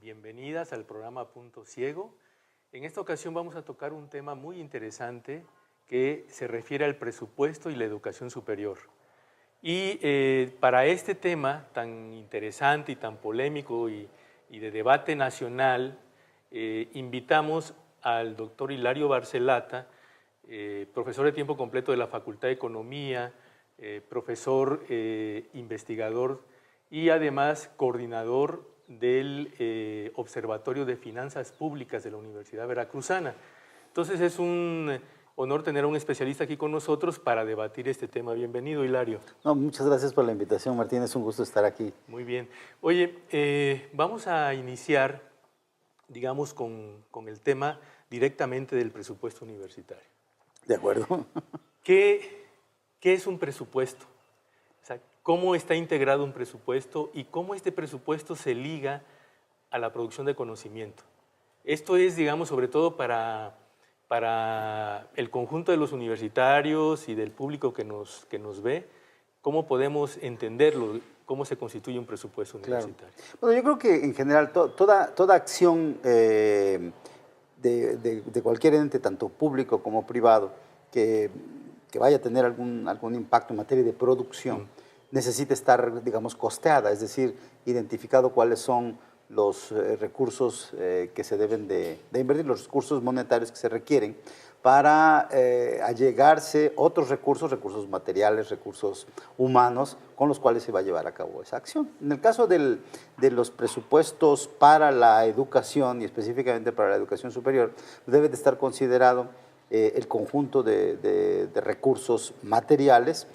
Bienvenidas al programa Punto Ciego. En esta ocasión vamos a tocar un tema muy interesante que se refiere al presupuesto y la educación superior. Y para este tema tan interesante y tan polémico y de debate nacional, invitamos al doctor Hilario Barcelata, profesor de tiempo completo de la Facultad de Economía, profesor investigador y además coordinador del Observatorio de Finanzas Públicas de la Universidad Veracruzana. Entonces es un honor tener a un especialista aquí con nosotros para debatir este tema. Bienvenido, Hilario. No, muchas gracias por la invitación, Martín, es un gusto estar aquí. Muy bien. Oye, vamos a iniciar, digamos, con el tema directamente del presupuesto universitario. De acuerdo. ¿Qué es un presupuesto? O sea, ¿cómo está integrado un presupuesto y cómo este presupuesto se liga a la producción de conocimiento? Esto es, digamos, sobre todo para el conjunto de los universitarios y del público que nos ve, ¿cómo podemos entenderlo? ¿Cómo se constituye un presupuesto universitario? Claro. Bueno, yo creo que en general toda acción de cualquier ente, tanto público como privado, que vaya a tener algún impacto en materia de producción, necesita estar, digamos, costeada, es decir, identificado cuáles son los recursos que se deben de invertir, los recursos monetarios que se requieren para allegarse otros recursos materiales, recursos humanos, con los cuales se va a llevar a cabo esa acción. En el caso de los presupuestos para la educación, y específicamente para la educación superior, debe de estar considerado el conjunto de recursos materiales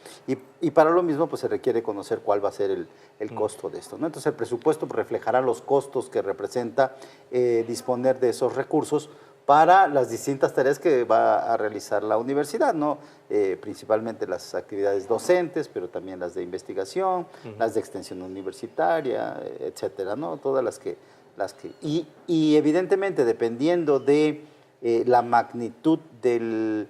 y para lo mismo pues se requiere conocer cuál va a ser el costo de esto, ¿no? Entonces el presupuesto reflejará los costos que representa disponer de esos recursos para las distintas tareas que va a realizar la universidad, ¿no? Principalmente las actividades docentes, pero también las de investigación, las de extensión universitaria, etcétera, ¿no? Todas las que y evidentemente dependiendo de la magnitud del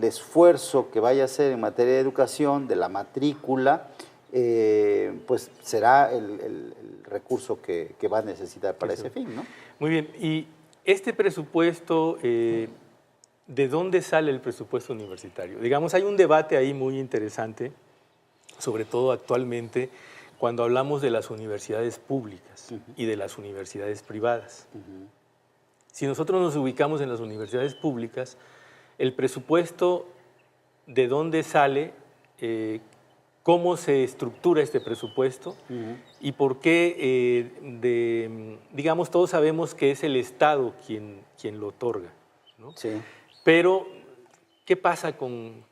esfuerzo que vaya a hacer en materia de educación, de la matrícula, pues será el recurso que va a necesitar para ese fin, ¿no? Muy bien, y este presupuesto, ¿de dónde sale el presupuesto universitario? Digamos, hay un debate ahí muy interesante, sobre todo actualmente, cuando hablamos de las universidades públicas y de las universidades privadas. Si nosotros nos ubicamos en las universidades públicas, el presupuesto, ¿de dónde sale? ¿Cómo se estructura este presupuesto? Y por qué, digamos, todos sabemos que es el Estado quien lo otorga, ¿no? Sí. Pero, ¿qué pasa con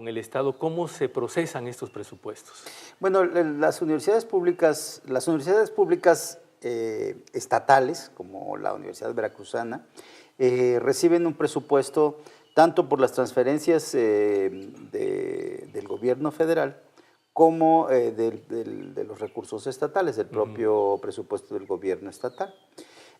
el Estado? ¿Cómo se procesan estos presupuestos? Bueno, las universidades públicas estatales, como la Universidad Veracruzana, reciben un presupuesto tanto por las transferencias del gobierno federal como de los recursos estatales, del propio presupuesto del gobierno estatal.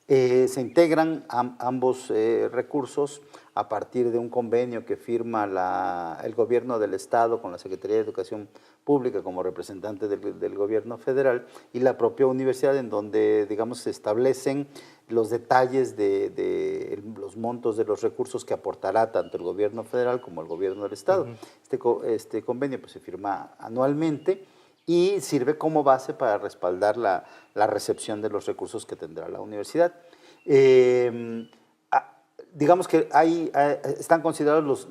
Se integran ambos recursos a partir de un convenio que firma el gobierno del Estado con la Secretaría de Educación Pública como representante del gobierno federal y la propia universidad, en donde, digamos, se establecen los detalles de los montos de los recursos que aportará tanto el gobierno federal como el gobierno del Estado. Este convenio pues, se firma anualmente y sirve como base para respaldar la recepción de los recursos que tendrá la universidad. Digamos que están considerados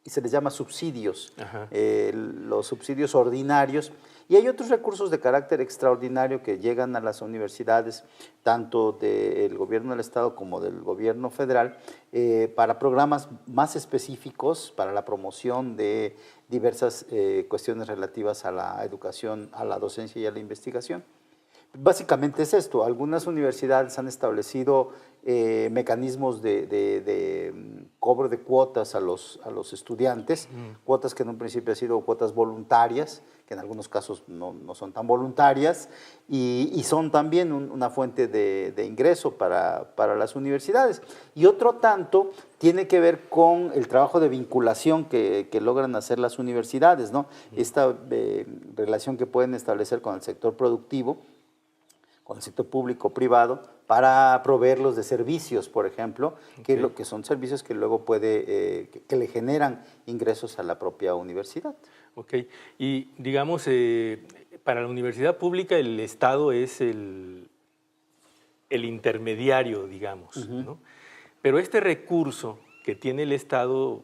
y se les llama subsidios, los subsidios ordinarios, y hay otros recursos de carácter extraordinario que llegan a las universidades, tanto del gobierno del Estado como del gobierno federal, para programas más específicos, para la promoción de diversas cuestiones relativas a la educación, a la docencia y a la investigación. Básicamente es esto, algunas universidades han establecido mecanismos de cobro de cuotas a los estudiantes, cuotas que en un principio han sido cuotas voluntarias, que en algunos casos no son tan voluntarias, y son también una fuente de ingreso para las universidades. Y otro tanto tiene que ver con el trabajo de vinculación que logran hacer las universidades, ¿no? Esta relación que pueden establecer con el sector productivo, con el sector público-privado para proveerlos de servicios, por ejemplo, que son servicios que luego que le generan ingresos a la propia universidad. Ok, y digamos, para la universidad pública el Estado es el intermediario, digamos, ¿no? Pero este recurso que tiene el Estado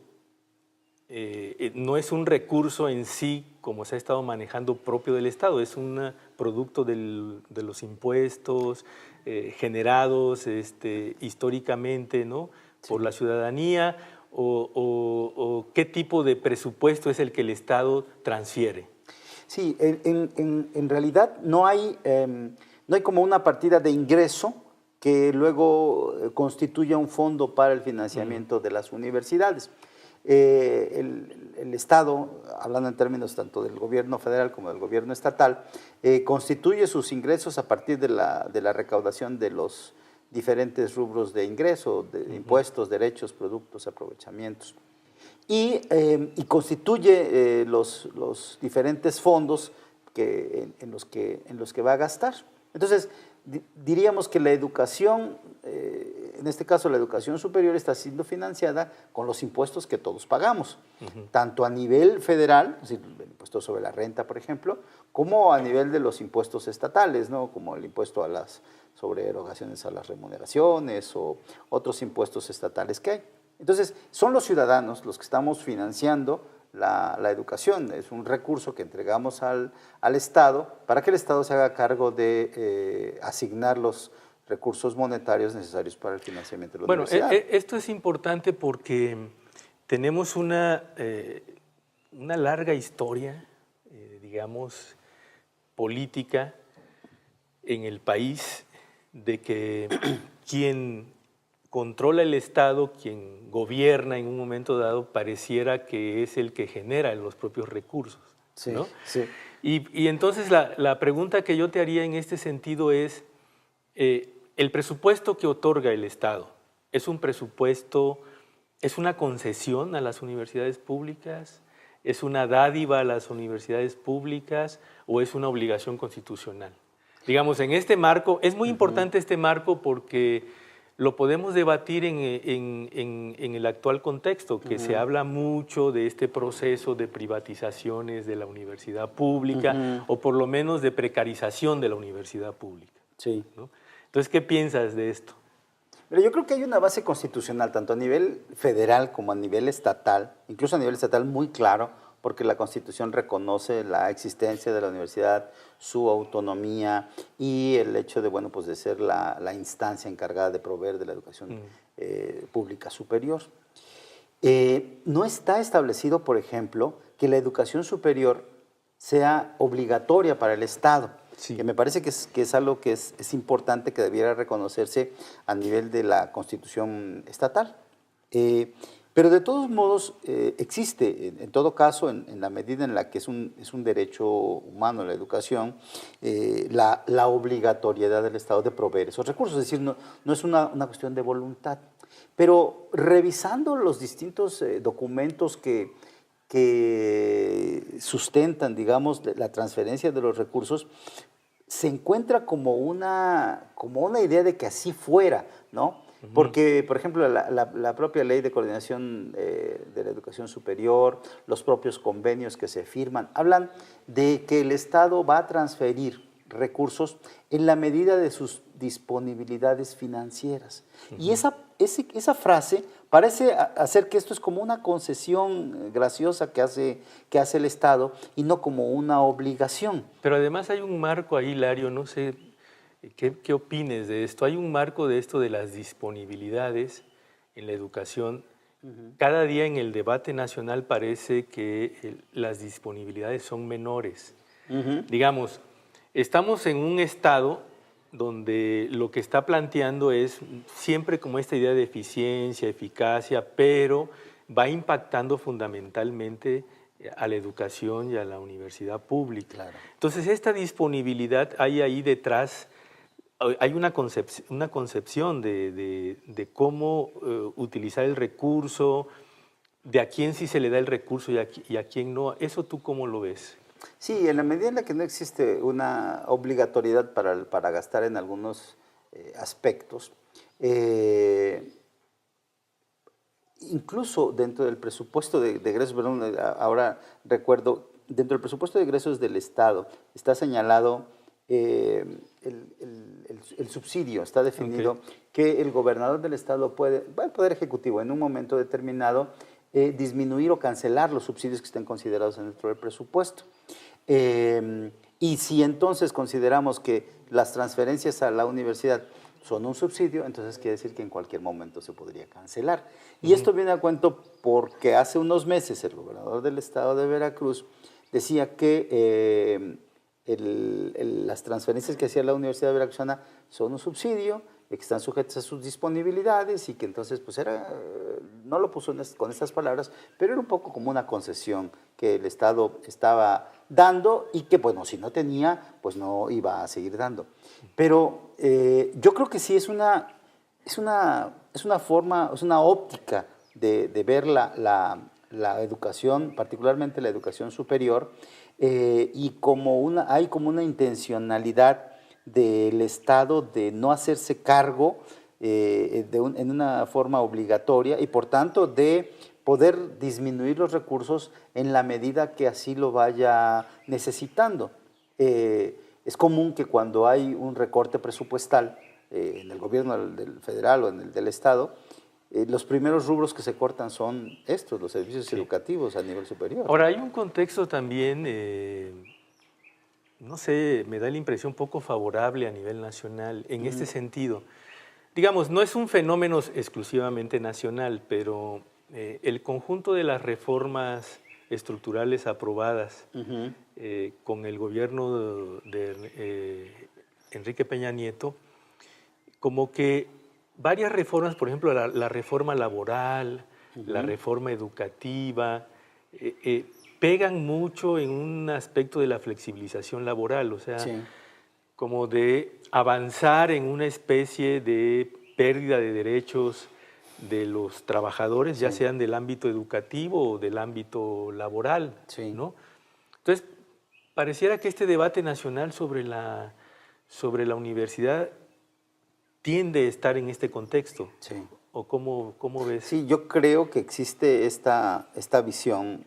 no es un recurso en sí, como se ha estado manejando, propio del Estado, es un producto de los impuestos generados históricamente, ¿no? Por la ciudadanía, o qué tipo de presupuesto es el que el Estado transfiere. Sí, en realidad no hay como una partida de ingreso que luego constituya un fondo para el financiamiento de las universidades. El Estado, hablando en términos tanto del gobierno federal como del gobierno estatal, constituye sus ingresos a partir de la recaudación de los diferentes rubros de ingreso, de impuestos, derechos, productos, aprovechamientos. Y constituye los diferentes fondos en los que va a gastar. Entonces, diríamos que la educación, en este caso la educación superior, está siendo financiada con los impuestos que todos pagamos, tanto a nivel federal, es decir, el impuesto sobre la renta, por ejemplo, como a nivel de los impuestos estatales, ¿no? Como el impuesto sobre erogaciones a las remuneraciones o otros impuestos estatales que hay. Entonces, son los ciudadanos los que estamos financiando la educación. Es un recurso que entregamos al Estado para que el Estado se haga cargo de asignar los recursos monetarios necesarios para el financiamiento de la universidad. Esto es importante porque tenemos una larga historia, digamos, política en el país, de que quien controla el Estado, quien gobierna en un momento dado, pareciera que es el que genera los propios recursos, ¿no? Sí. Y entonces la pregunta que yo te haría en este sentido es, el presupuesto que otorga el Estado, ¿es un presupuesto, es una concesión a las universidades públicas, es una dádiva a las universidades públicas o es una obligación constitucional? Digamos, en este marco, es muy importante este marco porque lo podemos debatir en el actual contexto, que se habla mucho de este proceso de privatizaciones de la universidad pública, o por lo menos de precarización de la universidad pública. Sí. ¿No? Entonces, ¿qué piensas de esto? Pero yo creo que hay una base constitucional, tanto a nivel federal como a nivel estatal, incluso a nivel estatal muy claro, porque la Constitución reconoce la existencia de la universidad, su autonomía y el hecho de, bueno, pues de ser la instancia encargada de proveer de la educación pública superior. No está establecido, por ejemplo, que la educación superior sea obligatoria para el Estado, que me parece que es algo que es importante, que debiera reconocerse a nivel de la Constitución estatal. Pero de todos modos existe, en todo caso, en la medida en la que es un derecho humano la educación, la obligatoriedad del Estado de proveer esos recursos, es decir, no es una cuestión de voluntad. Pero revisando los distintos documentos que sustentan, digamos, la transferencia de los recursos, se encuentra como una idea de que así fuera, ¿no? Porque, por ejemplo, la propia Ley de Coordinación de la Educación Superior, los propios convenios que se firman, hablan de que el Estado va a transferir recursos en la medida de sus disponibilidades financieras. Y esa frase parece hacer que esto es como una concesión graciosa que hace el Estado y no como una obligación. Pero además hay un marco ahí, Hilario, no sé qué opines de esto. Hay un marco de esto de las disponibilidades en la educación. Cada día en el debate nacional parece que las disponibilidades son menores. Digamos, estamos en un estado donde lo que está planteando es siempre como esta idea de eficiencia, eficacia, pero va impactando fundamentalmente a la educación y a la universidad pública. Claro. Entonces, esta disponibilidad hay ahí detrás, hay una concepción de cómo utilizar el recurso, de a quién sí se le da el recurso y a quién no. ¿Eso tú cómo lo ves? Sí, en la medida en la que no existe una obligatoriedad para gastar en algunos aspectos, incluso dentro del presupuesto de egresos, perdón, ahora recuerdo, dentro del presupuesto de egresos del Estado está señalado el subsidio, está definido que el gobernador del Estado puede, el Poder Ejecutivo, en un momento determinado, disminuir o cancelar los subsidios que estén considerados dentro del presupuesto. Y si entonces consideramos que las transferencias a la universidad son un subsidio, entonces quiere decir que en cualquier momento se podría cancelar. Y esto viene a cuento porque hace unos meses el gobernador del estado de Veracruz decía que las transferencias que hacía la Universidad Veracruzana son un subsidio, que están sujetas a sus disponibilidades y que entonces pues no lo puso con estas palabras, pero era un poco como una concesión que el Estado estaba dando y que bueno, si no tenía, pues no iba a seguir dando. Pero yo creo que sí es una forma, es una óptica de ver la educación, particularmente la educación superior, y hay como una intencionalidad del Estado de no hacerse cargo en una forma obligatoria y por tanto de poder disminuir los recursos en la medida que así lo vaya necesitando. Es común que cuando hay un recorte presupuestal en el gobierno del federal o en el del Estado, los primeros rubros que se cortan son estos, los servicios educativos a nivel superior. Ahora, hay un contexto también, no sé, me da la impresión poco favorable a nivel nacional en este sentido. Digamos, no es un fenómeno exclusivamente nacional, pero el conjunto de las reformas estructurales aprobadas con el gobierno de Enrique Peña Nieto, como que varias reformas, por ejemplo, la reforma laboral, la reforma educativa, pegan mucho en un aspecto de la flexibilización laboral, o sea, como de avanzar en una especie de pérdida de derechos de los trabajadores, ya sean del ámbito educativo o del ámbito laboral, ¿no? Entonces, pareciera que este debate nacional sobre la universidad tiende a estar en este contexto. ¿O cómo ves? Sí, yo creo que existe esta visión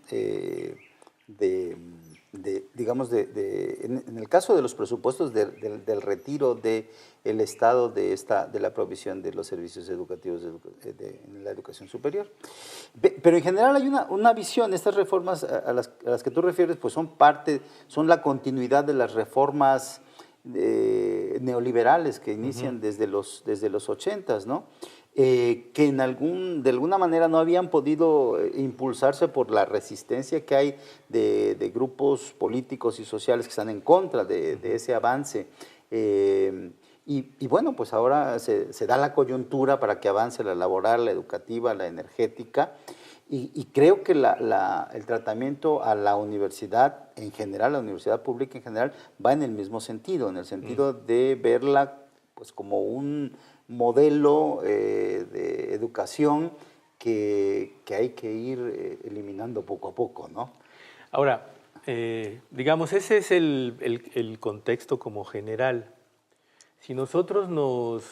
digamos, en el caso de los presupuestos del retiro del Estado de la provisión de los servicios educativos en la educación superior. Pero en general hay una visión, estas reformas a las que tú refieres, pues son la continuidad de las reformas neoliberales que inician desde los 80s, ¿no? Que de alguna manera no habían podido impulsarse por la resistencia que hay de grupos políticos y sociales que están en contra de ese avance. Y bueno, pues ahora se da la coyuntura para que avance la laboral, la educativa, la energética, y creo que el tratamiento a la universidad en general, la universidad pública en general, va en el mismo sentido, en el sentido de verla pues como un modelo de educación que hay que ir eliminando poco a poco, ¿no? Ahora, digamos, ese es el contexto como general. Si nosotros nos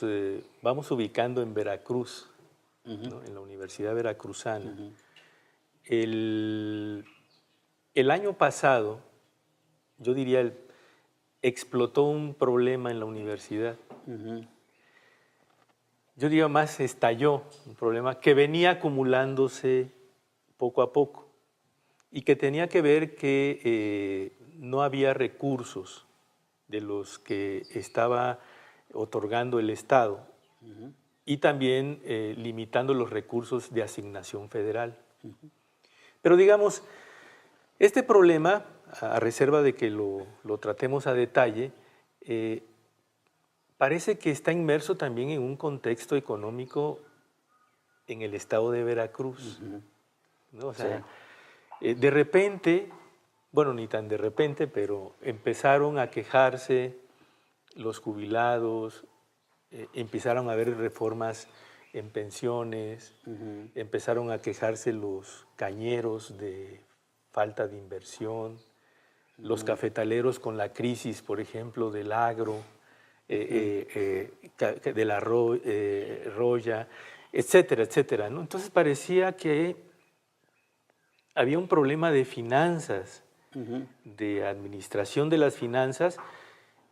vamos ubicando en Veracruz, ¿no? En la Universidad Veracruzana, el año pasado, yo diría, explotó un problema en la universidad. Yo diría más, estalló un problema que venía acumulándose poco a poco y que tenía que ver que no había recursos de los que estaba otorgando el Estado y también limitando los recursos de asignación federal. Pero digamos, este problema, a reserva de que lo tratemos a detalle, parece que está inmerso también en un contexto económico en el estado de Veracruz, ¿no? O sea, de repente, bueno, ni tan de repente, pero empezaron a quejarse los jubilados, empezaron a haber reformas en pensiones, empezaron a quejarse los cañeros de falta de inversión, los cafetaleros con la crisis, por ejemplo, del agro, de la roya, etcétera, etcétera, ¿no? Entonces parecía que había un problema de finanzas, de administración de las finanzas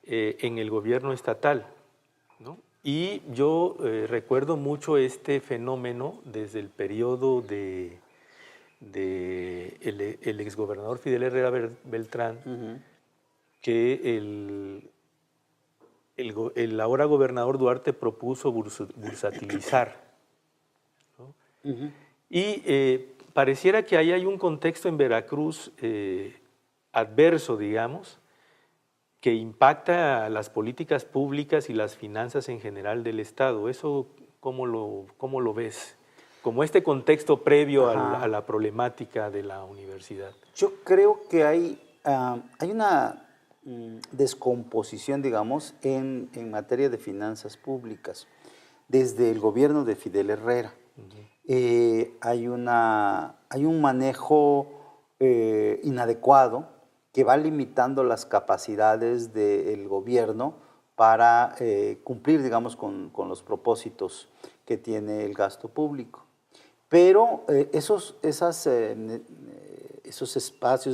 en el gobierno estatal, ¿no? Y yo recuerdo mucho este fenómeno desde el periodo de el exgobernador Fidel Herrera Beltrán, que el ahora gobernador Duarte propuso bursatilizar, ¿no? Y pareciera que ahí hay un contexto en Veracruz adverso, digamos, que impacta a las políticas públicas y las finanzas en general del Estado. ¿Eso cómo lo ves? Como este contexto previo a la problemática de la universidad. Yo creo que hay una descomposición, digamos, en materia de finanzas públicas. Desde el gobierno de Fidel Herrera hay un manejo inadecuado que va limitando las capacidades del gobierno para cumplir, digamos, con los propósitos que tiene el gasto público. Pero esos espacios,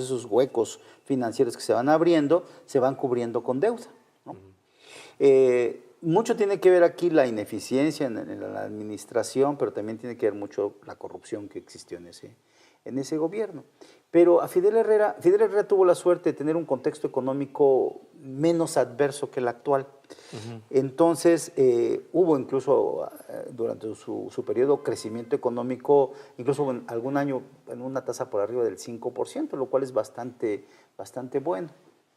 esos huecos financieros que se van abriendo, se van cubriendo con deuda, ¿no? Mucho tiene que ver aquí la ineficiencia en la administración, pero también tiene que ver mucho la corrupción que existió en ese gobierno. Pero a Fidel Herrera tuvo la suerte de tener un contexto económico menos adverso que el actual. Entonces, hubo incluso durante su periodo crecimiento económico, incluso en algún año en una tasa por arriba del 5%, lo cual es bastante bueno.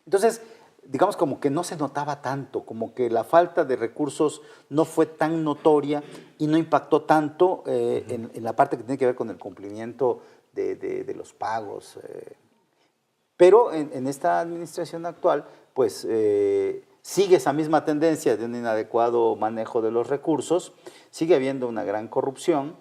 Entonces, digamos como que no se notaba tanto, como que la falta de recursos no fue tan notoria y no impactó tanto en la parte que tiene que ver con el cumplimiento de los pagos. Pero en esta administración actual, pues sigue esa misma tendencia de un inadecuado manejo de los recursos, sigue habiendo una gran corrupción,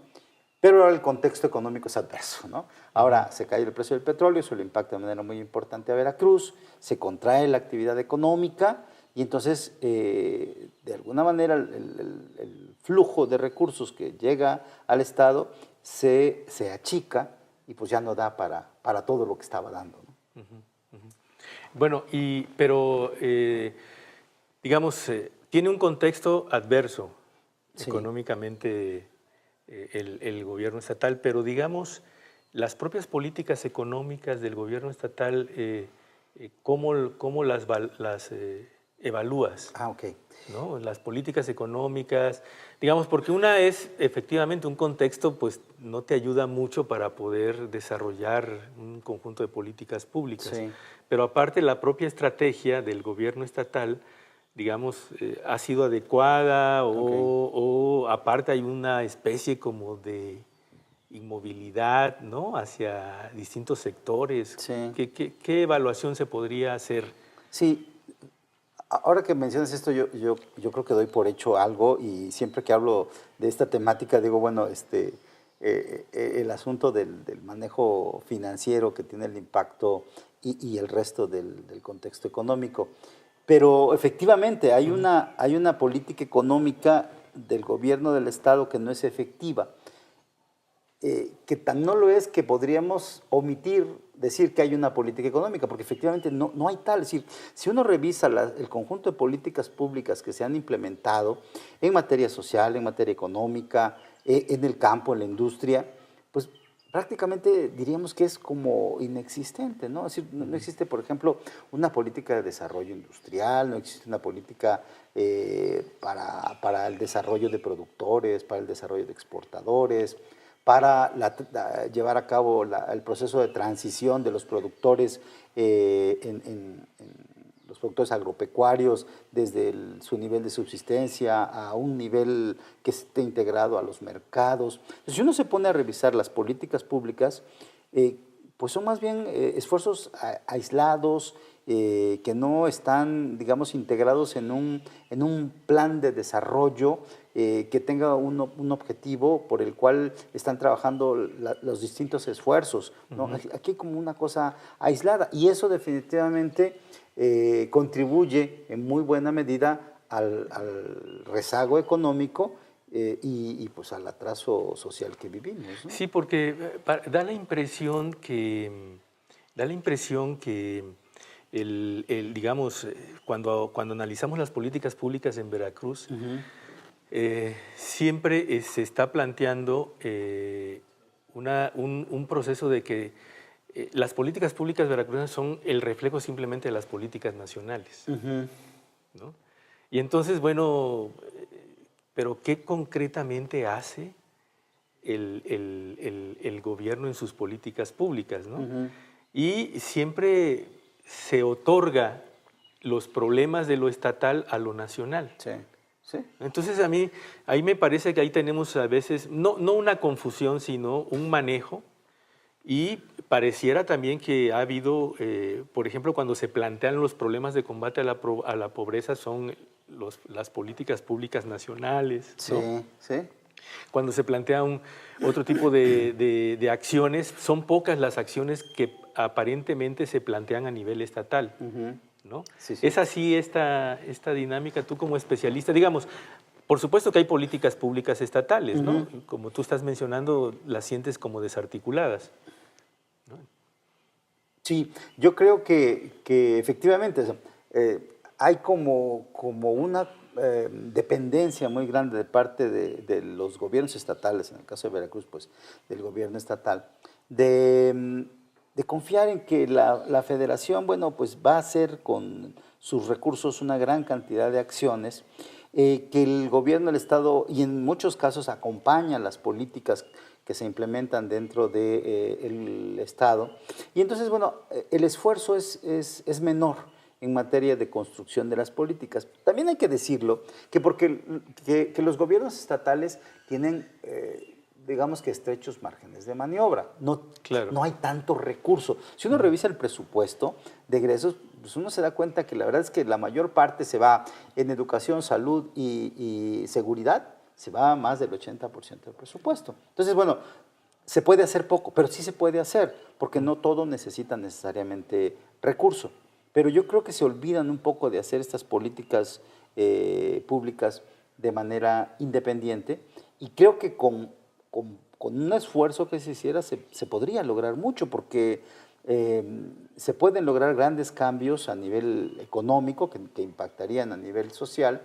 pero ahora el contexto económico es adverso, ¿no? Ahora se cae el precio del petróleo, eso le impacta de manera muy importante a Veracruz, se contrae la actividad económica y entonces, de alguna manera, el flujo de recursos que llega al Estado se achica y pues ya no da para todo lo que estaba dando, ¿no? Bueno, pero digamos, tiene un contexto adverso económicamente el gobierno estatal, pero digamos, las propias políticas económicas del gobierno estatal, ¿cómo las evalúas? Ok. ¿No? Las políticas económicas, digamos, porque una es efectivamente un contexto, pues no te ayuda mucho para poder desarrollar un conjunto de políticas públicas, pero aparte la propia estrategia del gobierno estatal, digamos, ha sido adecuada o aparte hay una especie como de inmovilidad, ¿no? Hacia distintos sectores. ¿Qué evaluación se podría hacer? Sí. Ahora que mencionas esto, yo creo que doy por hecho algo y siempre que hablo de esta temática digo, bueno, el asunto del manejo financiero que tiene el impacto y el resto del contexto económico. Pero efectivamente hay una política económica del gobierno del Estado que no es efectiva. Que tan no lo es que podríamos decir que hay una política económica, porque efectivamente no hay tal. Es decir, si uno revisa el conjunto de políticas públicas que se han implementado en materia social, en materia económica, en el campo, en la industria, pues prácticamente diríamos que es como inexistente, ¿no? Es decir, no existe, por ejemplo, una política de desarrollo industrial, no existe una política para el desarrollo de productores, para el desarrollo de exportadores, para llevar a cabo el proceso de transición de los productores los productores agropecuarios desde su nivel de subsistencia a un nivel que esté integrado a los mercados. Entonces, si uno se pone a revisar las políticas públicas, pues son más bien esfuerzos aislados, que no están, digamos, integrados en un plan de desarrollo que tenga un objetivo por el cual están trabajando los distintos esfuerzos, ¿no? Aquí hay como una cosa aislada, y eso definitivamente contribuye en muy buena medida al rezago económico y pues al atraso social que vivimos, ¿no? Sí, porque da la impresión que digamos, cuando analizamos las políticas públicas en Veracruz, siempre se está planteando un proceso de que las políticas públicas veracruzanas son el reflejo simplemente de las políticas nacionales, ¿no? Y entonces, bueno, pero ¿qué concretamente hace el gobierno en sus políticas públicas, ¿no? Y siempre se otorga los problemas de lo estatal a lo nacional. Sí, sí. Entonces ahí me parece que ahí tenemos a veces, no una confusión, sino un manejo, y pareciera también que ha habido, por ejemplo, cuando se plantean los problemas de combate a la pobreza, son las políticas públicas nacionales, ¿no? Sí, sí. Cuando se plantea otro tipo de acciones, son pocas las acciones que aparentemente se plantean a nivel estatal, ¿no? Sí, sí. ¿Es así esta dinámica? Tú como especialista, digamos, por supuesto que hay políticas públicas estatales, ¿no? Como tú estás mencionando, las sientes como desarticuladas, ¿no? Sí, yo creo que efectivamente hay como una dependencia muy grande de parte de los gobiernos estatales, en el caso de Veracruz, pues del gobierno estatal, de confiar en que la federación, bueno, pues va a hacer con sus recursos una gran cantidad de acciones, que el gobierno del Estado, y en muchos casos acompaña las políticas que se implementan dentro del Estado. Y entonces, bueno, el esfuerzo es menor en materia de construcción de las políticas. También hay que decirlo, que porque que los gobiernos estatales tienen, digamos que estrechos márgenes de maniobra, Claro. no hay tanto recurso. Si uno revisa el presupuesto de egresos, pues uno se da cuenta que la verdad es que la mayor parte se va en educación, salud y seguridad, se va a más del 80% del presupuesto. Entonces, bueno, se puede hacer poco, pero sí se puede hacer, porque no todo necesita necesariamente recurso. Pero yo creo que se olvidan un poco de hacer estas políticas públicas de manera independiente, y creo que con un esfuerzo que se hiciera se podría lograr mucho, porque se pueden lograr grandes cambios a nivel económico que impactarían a nivel social,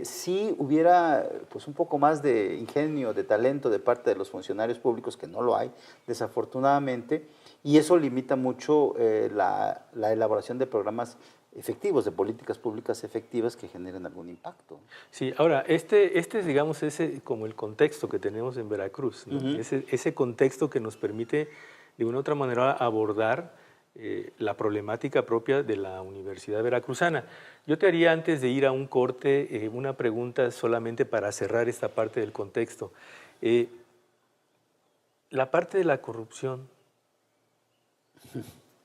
si hubiera pues un poco más de ingenio, de talento de parte de los funcionarios públicos, que no lo hay, desafortunadamente, y eso limita mucho la elaboración de programas efectivos, de políticas públicas efectivas que generen algún impacto. Sí, ahora, este es, digamos, como el contexto que tenemos en Veracruz, ¿no? Ese contexto que nos permite, de una u otra manera, abordar la problemática propia de la Universidad Veracruzana. Yo te haría, antes de ir a un corte, una pregunta solamente para cerrar esta parte del contexto. La parte de la corrupción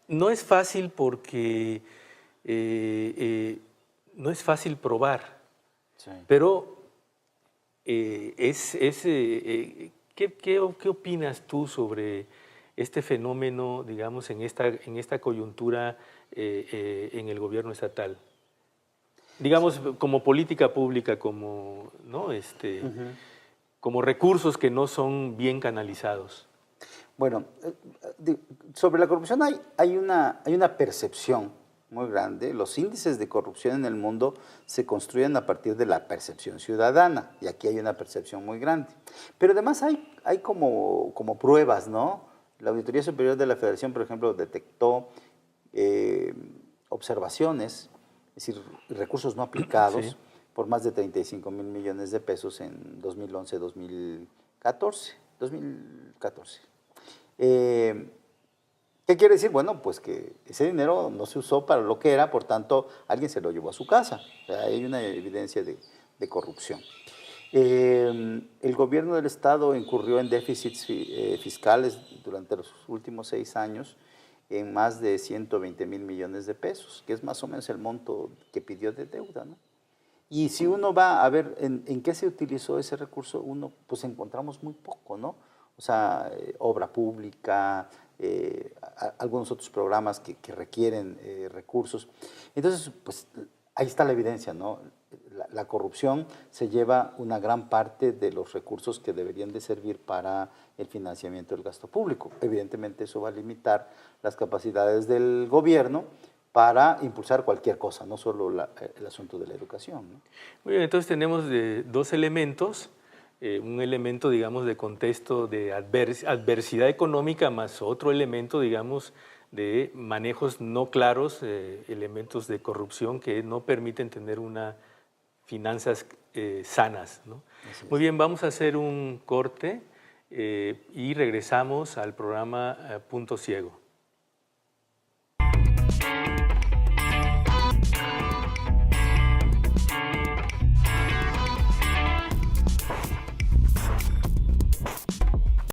no es fácil porque no es fácil probar, Sí. pero ¿qué opinas tú sobre este fenómeno, digamos, en esta coyuntura en el gobierno estatal? Digamos, como política pública, como, ¿no? Como recursos que no son bien canalizados. Bueno, sobre la corrupción hay una percepción muy grande. Los índices de corrupción en el mundo se construyen a partir de la percepción ciudadana, y aquí hay una percepción muy grande. Pero además hay como pruebas, ¿no? La Auditoría Superior de la Federación, por ejemplo, detectó observaciones, es decir, recursos no aplicados, Sí. por más de 35,000 millones de pesos en 2011-2014. ¿Qué quiere decir? Bueno, pues que ese dinero no se usó para lo que era, por tanto, alguien se lo llevó a su casa. O sea, hay una evidencia de corrupción. El gobierno del Estado incurrió en déficits fiscales durante los últimos 6 años, en más de 120.000 millones de pesos, que es más o menos el monto que pidió de deuda, ¿no? Y si uno va a ver en qué se utilizó ese recurso, uno pues encontramos muy poco, ¿no? O sea, obra pública, algunos otros programas que requieren recursos. Entonces, pues ahí está la evidencia, ¿no? La corrupción se lleva una gran parte de los recursos que deberían de servir para el financiamiento del gasto público. Evidentemente eso va a limitar las capacidades del gobierno para impulsar cualquier cosa, no solo el asunto de la educación, ¿no? Muy bien, entonces tenemos dos elementos, un elemento, digamos, de contexto de adversidad económica, más otro elemento, digamos, de manejos no claros, elementos de corrupción que no permiten tener unas finanzas sanas, ¿no? Muy bien, vamos a hacer un corte y regresamos al programa Punto Ciego.